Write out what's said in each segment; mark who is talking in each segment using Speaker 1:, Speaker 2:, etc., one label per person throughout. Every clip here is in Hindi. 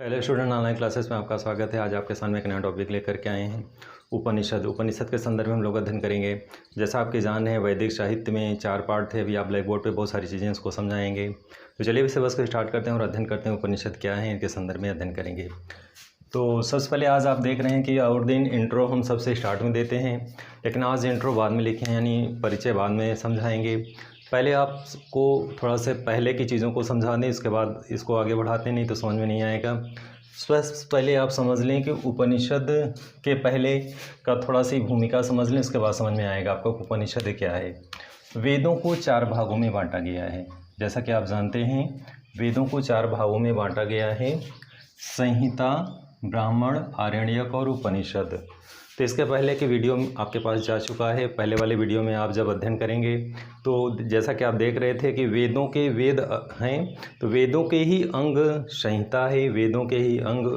Speaker 1: हेलो स्टूडेंट, ऑनलाइन क्लासेस में आपका स्वागत है। आज आपके सामने एक नया टॉपिक लेकर के आए हैं, उपनिषद के संदर्भ में हम लोग अध्ययन करेंगे। जैसा आपकी जान है, वैदिक साहित्य में 4 पार्ट थे। अभी आप ब्लैक बोर्ड पे बहुत सारी चीज़ें इसको समझाएंगे। तो चलिए इसे बस को स्टार्ट करते हैं और अध्ययन करते हैं उपनिषद क्या है, इनके संदर्भ में अध्ययन करेंगे। तो सबसे पहले आज आप देख रहे हैं कि और दिन इंट्रो हम सबसे स्टार्ट में देते हैं, लेकिन आज इंट्रो बाद में लिखे हैं, यानी परिचय बाद में समझाएंगे। पहले आपको थोड़ा से पहले की चीज़ों को समझा दें, इसके बाद इसको आगे बढ़ाते, नहीं तो समझ में नहीं आएगा। पहले आप समझ लें कि उपनिषद के पहले का थोड़ा सी भूमिका समझ लें, उसके बाद समझ में आएगा आपको उपनिषद क्या है। वेदों को 4 भागों में बांटा गया है। जैसा कि आप जानते हैं, वेदों को 4 भागों में बांटा गया है: संहिता, ब्राह्मण, आरण्यक और उपनिषद। तो इसके पहले की वीडियो आपके पास जा चुका है। पहले वाले वीडियो में आप जब अध्ययन करेंगे तो जैसा कि आप देख रहे थे कि वेदों के वेद हैं, तो वेदों के ही अंग संहिता है, वेदों के ही अंग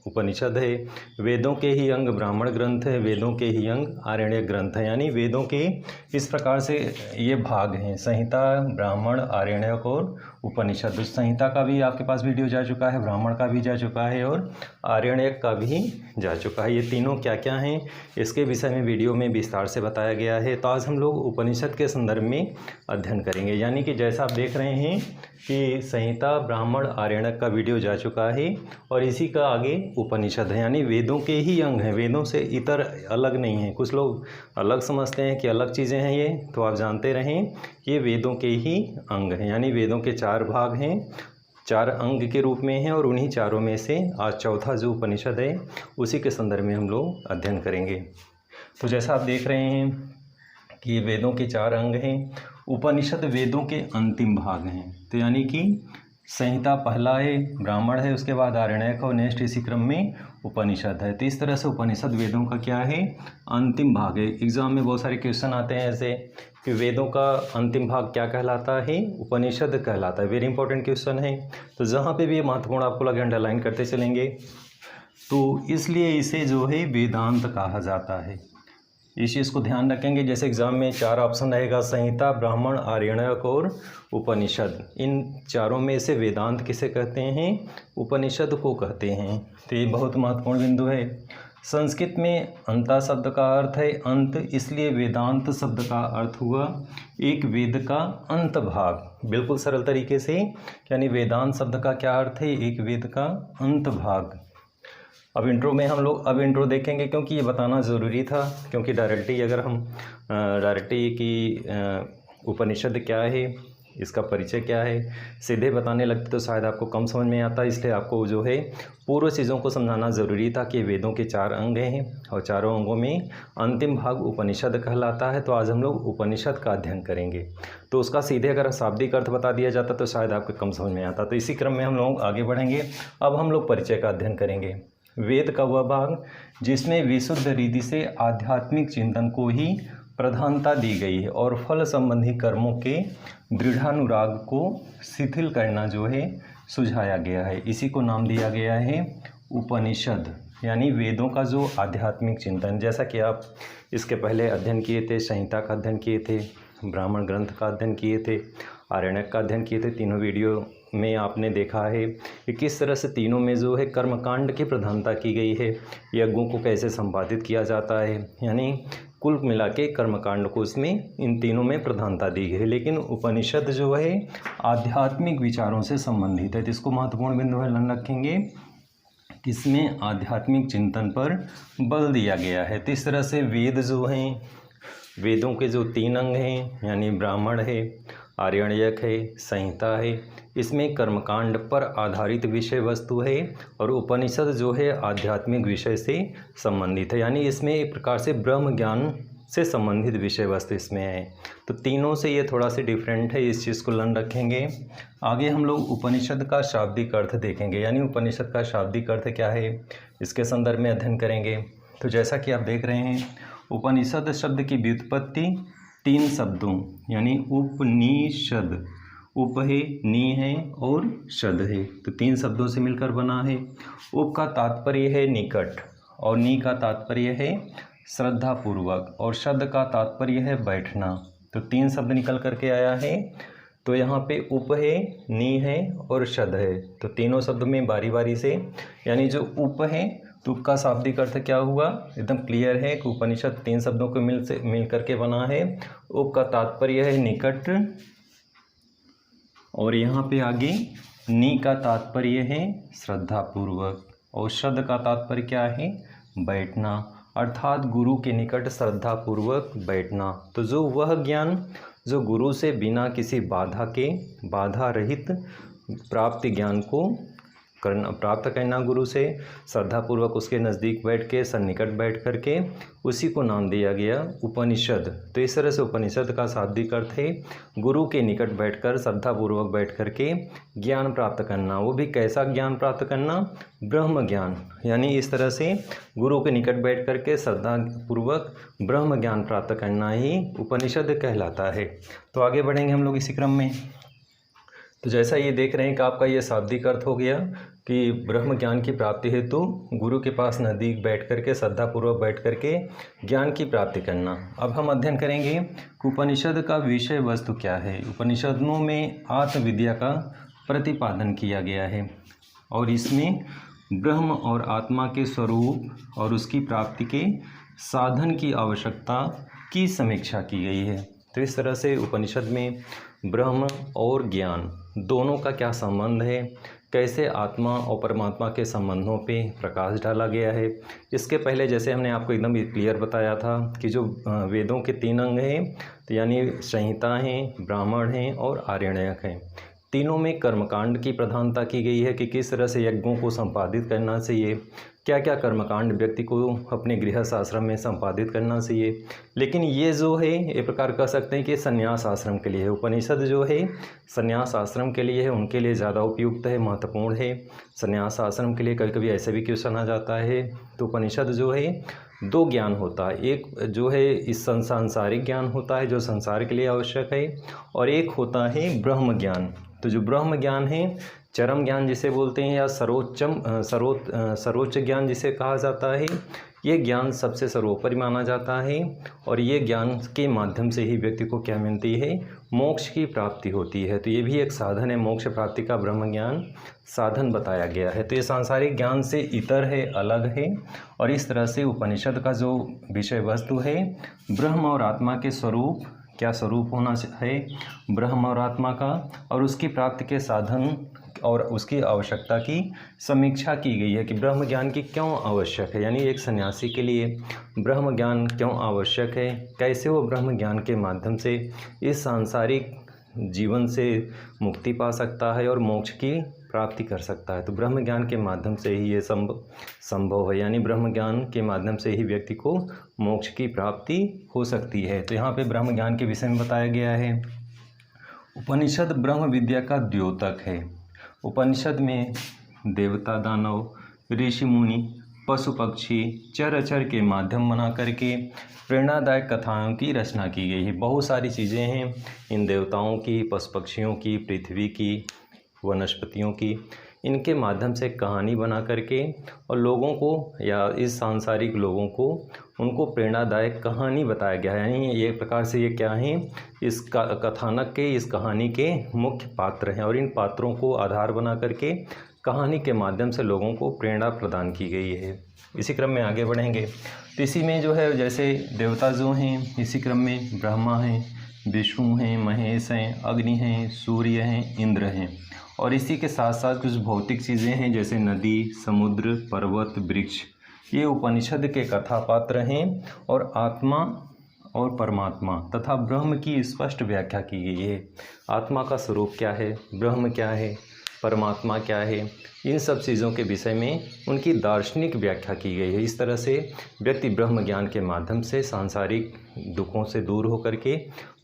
Speaker 1: उपनिषद है, वेदों के ही अंग ब्राह्मण ग्रंथ है, वेदों के ही अंग आरण्यक ग्रंथ है। यानी वेदों के इस प्रकार से ये भाग हैं: संहिता, ब्राह्मण, आरण्यक और उपनिषद। संहिता का भी आपके पास वीडियो जा चुका है, ब्राह्मण का भी जा चुका है और आरण्यक का भी जा चुका है। ये तीनों क्या क्या हैं, इसके विषय में वीडियो में विस्तार से बताया गया है। तो आज हम लोग उपनिषद के संदर्भ में अध्ययन करेंगे। यानी कि जैसा आप देख रहे हैं कि संहिता, ब्राह्मण, आरण्यक का वीडियो जा चुका है और इसी का आगे उपनिषद है, यानी वेदों के ही अंग हैं, वेदों से इतर अलग नहीं हैं। कुछ लोग अलग समझते हैं कि अलग चीज़ें हैं ये, तो आप जानते रहें कि ये वेदों के ही अंग हैं। यानी वेदों के 4 भाग हैं, 4 अंग के रूप में हैं और उन्हीं चारों में से आज चौथा जो उपनिषद है उसी के संदर्भ में हम लोग अध्ययन करेंगे। तो जैसा आप देख रहे हैं कि ये वेदों के 4 अंग हैं। उपनिषद वेदों के अंतिम भाग हैं। तो यानी कि संहिता पहला है, ब्राह्मण है, उसके बाद आरण्यक और नेक्स्ट इसी क्रम में उपनिषद है। तो इस तरह से उपनिषद वेदों का क्या है, अंतिम भाग है। एग्जाम में बहुत सारे क्वेश्चन आते हैं ऐसे कि वेदों का अंतिम भाग क्या कहलाता है, उपनिषद कहलाता है। वेरी इंपॉर्टेंट क्वेश्चन है। तो जहाँ पे भी ये महत्वपूर्ण आपको लगे अंडरलाइन करते चलेंगे। तो इसलिए इसे जो है वेदांत कहा जाता है। इस चीज़ को ध्यान रखेंगे। जैसे एग्ज़ाम में 4 ऑप्शन रहेगा: संहिता, ब्राह्मण, आरण्यक और उपनिषद। इन चारों में से वेदांत किसे कहते हैं, उपनिषद को कहते हैं। तो ये बहुत महत्वपूर्ण बिंदु है। संस्कृत में अंता शब्द का अर्थ है अंत, इसलिए वेदांत शब्द का अर्थ हुआ एक वेद का अंत भाग। बिल्कुल सरल तरीके से, यानी वेदांत शब्द का क्या अर्थ है, एक वेद का अंत भाग। अब इंट्रो देखेंगे, क्योंकि ये बताना ज़रूरी था। क्योंकि डायरेक्टली अगर हम डायरेक्टली कि उपनिषद क्या है, इसका परिचय क्या है, सीधे बताने लगते तो शायद आपको कम समझ में आता। इसलिए आपको जो है पूर्व चीज़ों को समझाना ज़रूरी था कि वेदों के 4 अंग हैं और चारों अंगों में अंतिम भाग उपनिषद कहलाता है। तो आज हम लोग उपनिषद का अध्ययन करेंगे। तो उसका सीधे अगर शाब्दिक अर्थ बता दिया जाता तो शायद आपको कम समझ में आता। तो इसी क्रम में हम लोग आगे बढ़ेंगे। अब हम लोग परिचय का अध्ययन करेंगे। वेद का वह भाग जिसमें विशुद्ध रीति से आध्यात्मिक चिंतन को ही प्रधानता दी गई है और फल संबंधी कर्मों के दृढ़ानुराग को शिथिल करना जो है सुझाया गया है। इसी को नाम दिया गया है उपनिषद, यानी वेदों का जो आध्यात्मिक चिंतन। जैसा कि आप इसके पहले अध्ययन किए थे, संहिता का अध्ययन किए थे, ब्राह्मण ग्रंथ का अध्ययन किए थे, आरण्यक का अध्ययन किए थे। तीनों वीडियो में आपने देखा है कि किस तरह से तीनों में जो है कर्मकांड की प्रधानता की गई है, यज्ञों को कैसे संपादित किया जाता है, यानी कुल मिला के कर्मकांड को इसमें इन तीनों में प्रधानता दी गई है। लेकिन उपनिषद जो है आध्यात्मिक विचारों से संबंधित है। तो इसको महत्वपूर्ण बिंदु है, ध्यान रखेंगे। इसमें आध्यात्मिक चिंतन पर बल दिया गया है। तो इस तरह से वेद जो हैं, वेदों के जो 3 अंग हैं, यानी ब्राह्मण है, आरण्यक है, संहिता है, इसमें कर्मकांड पर आधारित विषय वस्तु है और उपनिषद जो है आध्यात्मिक विषय से संबंधित है। यानी इसमें एक प्रकार से ब्रह्म ज्ञान से संबंधित विषय वस्तु इसमें है। तो तीनों से ये थोड़ा सा डिफरेंट है, इस चीज़ को ध्यान रखेंगे। आगे हम लोग उपनिषद का शाब्दिक अर्थ देखेंगे, यानी उपनिषद का शाब्दिक अर्थ क्या है, इसके संदर्भ में अध्ययन करेंगे। तो जैसा कि आप देख रहे हैं, उपनिषद शब्द की व्युत्पत्ति 3 शब्दों यानी उपनिषद, उप है, नी है और शद है, तो 3 शब्दों से मिलकर बना है। उप का तात्पर्य है निकट और नी का तात्पर्य है श्रद्धापूर्वक और शद का तात्पर्य है बैठना। तो 3 शब्द निकल करके आया है। तो यहाँ पे उप है, नी है और शद है। तो तीनों शब्द में बारी बारी से, यानी जो उप है तो उप का शाब्दिक अर्थ क्या हुआ, एकदम क्लियर है कि उपनिषद 3 शब्दों को मिल करके बना है। उप का तात्पर्य है निकट, और यहाँ पे आगे नी का तात्पर्य है श्रद्धापूर्वक, और शद का तात्पर्य क्या है, बैठना, अर्थात गुरु के निकट श्रद्धापूर्वक बैठना। तो जो वह ज्ञान जो गुरु से बिना किसी बाधा रहित प्राप्त ज्ञान को प्राप्त करना, गुरु से श्रद्धापूर्वक उसके नज़दीक बैठ के, सन्निकट बैठ करके, उसी को नाम दिया गया उपनिषद। तो इस तरह से उपनिषद का शाब्दिक अर्थ है गुरु के निकट बैठकर, श्रद्धापूर्वक बैठ करके ज्ञान प्राप्त करना। वो भी कैसा ज्ञान प्राप्त करना, ब्रह्म ज्ञान, यानी इस तरह से गुरु के निकट बैठ करके श्रद्धापूर्वक ब्रह्म ज्ञान प्राप्त करना ही उपनिषद कहलाता है। तो आगे बढ़ेंगे हम लोग इसी क्रम में। तो जैसा ये देख रहे हैं कि आपका ये शाब्दिक अर्थ हो गया कि ब्रह्म ज्ञान की प्राप्ति हेतु गुरु के पास नज़दीक बैठ करके, श्रद्धापूर्वक बैठ करके ज्ञान की प्राप्ति करना। अब हम अध्ययन करेंगे कि उपनिषद का विषय वस्तु क्या है। उपनिषदों में आत्मविद्या का प्रतिपादन किया गया है, और इसमें ब्रह्म और आत्मा के स्वरूप और उसकी प्राप्ति के साधन की आवश्यकता की समीक्षा की गई है। तो इस तरह से उपनिषद में ब्रह्म और ज्ञान दोनों का क्या संबंध है, कैसे आत्मा और परमात्मा के संबंधों पे प्रकाश डाला गया है। इसके पहले जैसे हमने आपको एकदम क्लियर बताया था कि जो वेदों के 3 अंग हैं, तो यानी संहिता हैं, ब्राह्मण हैं और आरण्यक हैं, तीनों में कर्मकांड की प्रधानता की गई है कि किस तरह से यज्ञों को संपादित करना चाहिए, क्या क्या कर्मकांड व्यक्ति को अपने गृहस्थ आश्रम में संपादित करना चाहिए। लेकिन ये जो है, एक प्रकार कह सकते हैं कि संन्यास आश्रम के लिए है। उपनिषद जो है संन्यास आश्रम के लिए है, उनके लिए ज़्यादा उपयुक्त है, महत्वपूर्ण है। संन्यास आश्रम के लिए कभी कभी ऐसे भी क्वेश्चन आ जाता है। तो उपनिषद जो है 2 ज्ञान होता है, एक जो है इस सांसारिक ज्ञान होता है जो संसार के लिए आवश्यक है, और एक होता है ब्रह्म ज्ञान। तो जो ब्रह्म ज्ञान है, चरम ज्ञान जिसे बोलते हैं, या सर्वोच्च ज्ञान जिसे कहा जाता है, ये ज्ञान सबसे सर्वोपरि माना जाता है, और ये ज्ञान के माध्यम से ही व्यक्ति को क्या मिलती है, मोक्ष की प्राप्ति होती है। तो ये भी एक साधन है, मोक्ष प्राप्ति का ब्रह्म ज्ञान साधन बताया गया है। तो ये सांसारिक ज्ञान से इतर है, अलग है, और इस तरह से उपनिषद का जो विषय वस्तु है, ब्रह्म और आत्मा के स्वरूप, क्या स्वरूप होना है ब्रह्म और आत्मा का, और उसकी प्राप्ति के साधन और उसकी आवश्यकता की समीक्षा की गई है कि ब्रह्म ज्ञान की क्यों आवश्यक है, यानी एक सन्यासी के लिए ब्रह्म ज्ञान क्यों आवश्यक है, कैसे वो ब्रह्म ज्ञान के माध्यम से इस सांसारिक जीवन से मुक्ति पा सकता है और मोक्ष की प्राप्ति कर सकता है। तो ब्रह्म ज्ञान के माध्यम से ही ये संभव है, यानी ब्रह्म ज्ञान के माध्यम से ही व्यक्ति को मोक्ष की प्राप्ति हो सकती है। तो यहाँ पे ब्रह्म ज्ञान के विषय में बताया गया है। उपनिषद ब्रह्म विद्या का द्योतक है। उपनिषद में देवता, दानव, ऋषि मुनि, पशु पक्षी, चर अचर के माध्यम बना करके प्रेरणादायक कथाओं की रचना की गई है। बहुत सारी चीज़ें हैं इन देवताओं की, पशु पक्षियों की, पृथ्वी की, वनस्पतियों की, इनके माध्यम से कहानी बना करके और लोगों को, या इस सांसारिक लोगों को, उनको प्रेरणादायक कहानी बताया गया है। यानी ये प्रकार से ये क्या है, इस कथानक के, इस कहानी के मुख्य पात्र हैं, और इन पात्रों को आधार बना करके कहानी के माध्यम से लोगों को प्रेरणा प्रदान की गई है। इसी क्रम में आगे बढ़ेंगे। तो इसी में जो है, जैसे देवता जो हैं, इसी क्रम में ब्रह्मा हैं, विष्णु हैं, महेश हैं, अग्नि हैं, सूर्य हैं, इंद्र हैं, और इसी के साथ साथ कुछ भौतिक चीज़ें हैं जैसे नदी, समुद्र, पर्वत, वृक्ष। ये उपनिषद के कथापात्र हैं, और आत्मा और परमात्मा तथा ब्रह्म की स्पष्ट व्याख्या की गई है। आत्मा का स्वरूप क्या है, ब्रह्म क्या है, परमात्मा क्या है, इन सब चीज़ों के विषय में उनकी दार्शनिक व्याख्या की गई है। इस तरह से व्यक्ति ब्रह्म ज्ञान के माध्यम से सांसारिक दुखों से दूर होकर के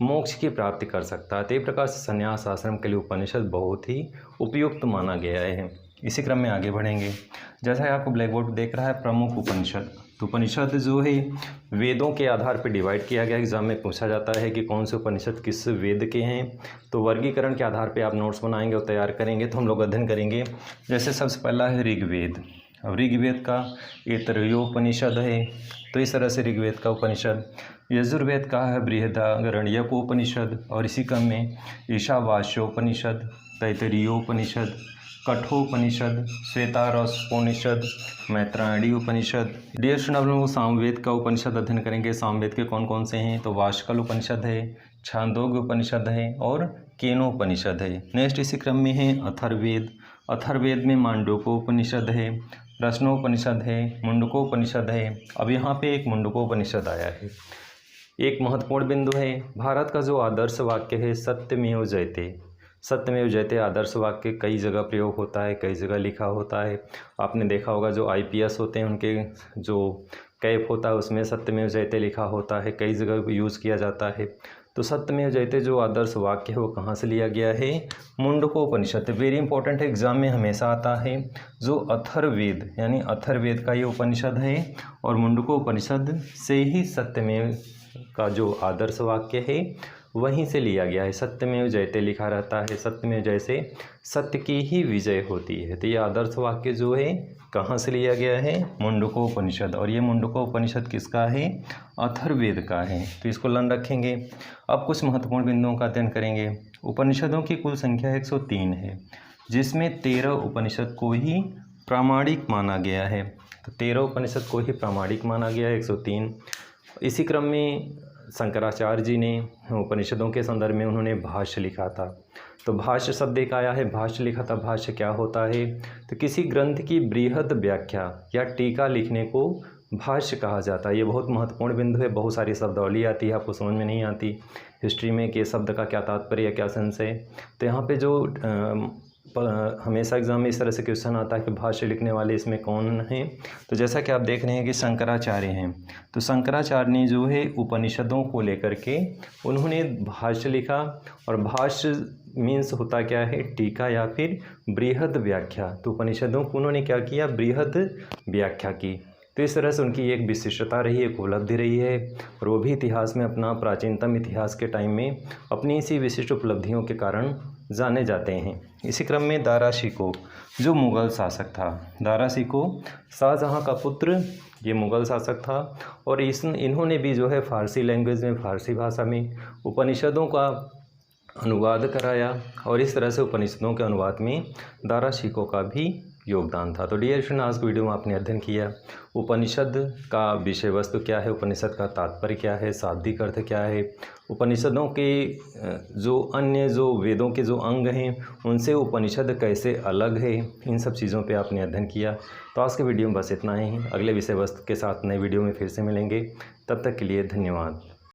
Speaker 1: मोक्ष की प्राप्ति कर सकता है। तो इस प्रकार से संन्यास आश्रम के लिए उपनिषद बहुत ही उपयुक्त माना गया है। इसी क्रम में आगे बढ़ेंगे। जैसा आपको ब्लैक बोर्ड देख रहा है, प्रमुख उपनिषद। तो उपनिषद जो है वेदों के आधार पर डिवाइड किया गया। एग्जाम में पूछा जाता है कि कौन से उपनिषद किस वेद के हैं, तो वर्गीकरण के आधार पर आप नोट्स बनाएंगे और तैयार करेंगे। तो हम लोग अध्ययन करेंगे। जैसे सबसे पहला है ऋग्वेद। अब ऋग्वेद का ऐतरेयोपनिषद है, तो इस तरह से ऋग्वेद का उपनिषद। यजुर्वेद का है बृहदारण्यकोपनिषद, और इसी क्रम में ईशावास्योपनिषद, तैत्तिरीयोपनिषद, कठोपनिषद, श्वेतारसोपनिषद, मैत्रायणी उपनिषद। डियर स्टूडेंट, आप लोग सामवेद का उपनिषद अध्ययन करेंगे। सामवेद के कौन कौन से हैं? तो वाष्कल उपनिषद है, छांदोग्य उपनिषद है और केनोपनिषद है। नेक्स्ट इसी क्रम में है अथर्ववेद। अथर्ववेद में मांडूक्योपनिषद है, प्रश्नोपनिषद है, मुंडकोपनिषद है। अब यहाँ पे एक मुंडकोपनिषद आया है। एक महत्वपूर्ण बिंदु है, भारत का जो आदर्श वाक्य है सत्यमेव जयते। सत्यमेव जयते आदर्श वाक्य कई जगह प्रयोग होता है, कई जगह लिखा होता है। आपने देखा होगा जो IPS होते हैं उनके जो कैप होता है उसमें सत्यमेव जयते लिखा होता है, कई जगह यूज़ किया जाता है। तो सत्यमेव जयते जो आदर्श वाक्य है वो कहाँ से लिया गया है? मुंडकोपनिषद। वेरी इंपॉर्टेंट है, एग्जाम में हमेशा आता है। जो अथर्ववेद यानी अथर्ववेद का ये उपनिषद है और मुंडकोपनिषद से ही सत्यमेव का जो आदर्श वाक्य है वहीं से लिया गया है। सत्यमेव जयते लिखा रहता है, सत्यमेव जय से सत्य की ही विजय होती है। तो ये आदर्श वाक्य जो है कहाँ से लिया गया है? मुंडकोपनिषद। और ये मुंडकोपनिषद किसका है? अथर्ववेद का है। तो इसको लर्न रखेंगे। अब कुछ महत्वपूर्ण बिंदुओं का अध्ययन करेंगे। उपनिषदों की कुल संख्या 103 है, जिसमें 13 उपनिषद को ही प्रामाणिक माना गया है। तो 13 उपनिषद को ही प्रामाणिक माना गया है, 103। इसी क्रम में शंकराचार्य जी ने उपनिषदों के संदर्भ में उन्होंने भाष्य लिखा था। तो भाष्य शब्द एक आया है, भाष्य लिखा था। भाष्य क्या होता है? तो किसी ग्रंथ की बृहद व्याख्या या टीका लिखने को भाष्य कहा जाता है। ये बहुत महत्वपूर्ण बिंदु है। बहुत सारी शब्दावली आती है, आपको समझ में नहीं आती हिस्ट्री में कि शब्द का क्या तात्पर्य या क्या सेंस है। तो यहाँ पे जो हमेशा एग्जाम में इस तरह से क्वेश्चन आता है कि भाष्य लिखने वाले इसमें कौन हैं। तो जैसा कि आप देख रहे हैं कि शंकराचार्य हैं। तो शंकराचार्य ने जो है उपनिषदों को लेकर के उन्होंने भाष्य लिखा। और भाष्य मीन्स होता क्या है? टीका या फिर बृहद व्याख्या। तो उपनिषदों को उन्होंने क्या किया? बृहद व्याख्या की। तो इस तरह से उनकी एक विशिष्टता रही, एक उपलब्धि रही है। और वो भी इतिहास में अपना प्राचीनतम इतिहास के टाइम में अपनी इसी विशिष्ट उपलब्धियों के कारण जाने जाते हैं। इसी क्रम में दारा शिकोह जो मुग़ल शासक था, दारा शिकोह शाहजहाँ का पुत्र ये मुग़ल शासक था। और इन्होंने भी जो है फ़ारसी लैंग्वेज में, फ़ारसी भाषा में उपनिषदों का अनुवाद कराया। और इस तरह से उपनिषदों के अनुवाद में दारा शिकोह का भी योगदान था। तो डियर स्टूडेंट, आज की वीडियो में आपने अध्ययन किया उपनिषद का विषय वस्तु क्या है, उपनिषद का तात्पर्य क्या है, शाब्दिक अर्थ क्या है, उपनिषदों के जो अन्य जो वेदों के जो अंग हैं उनसे उपनिषद कैसे अलग है, इन सब चीज़ों पे आपने अध्ययन किया। तो आज के वीडियो में बस इतना ही। अगले विषय वस्तु के साथ नए वीडियो में फिर से मिलेंगे। तब तक के लिए धन्यवाद।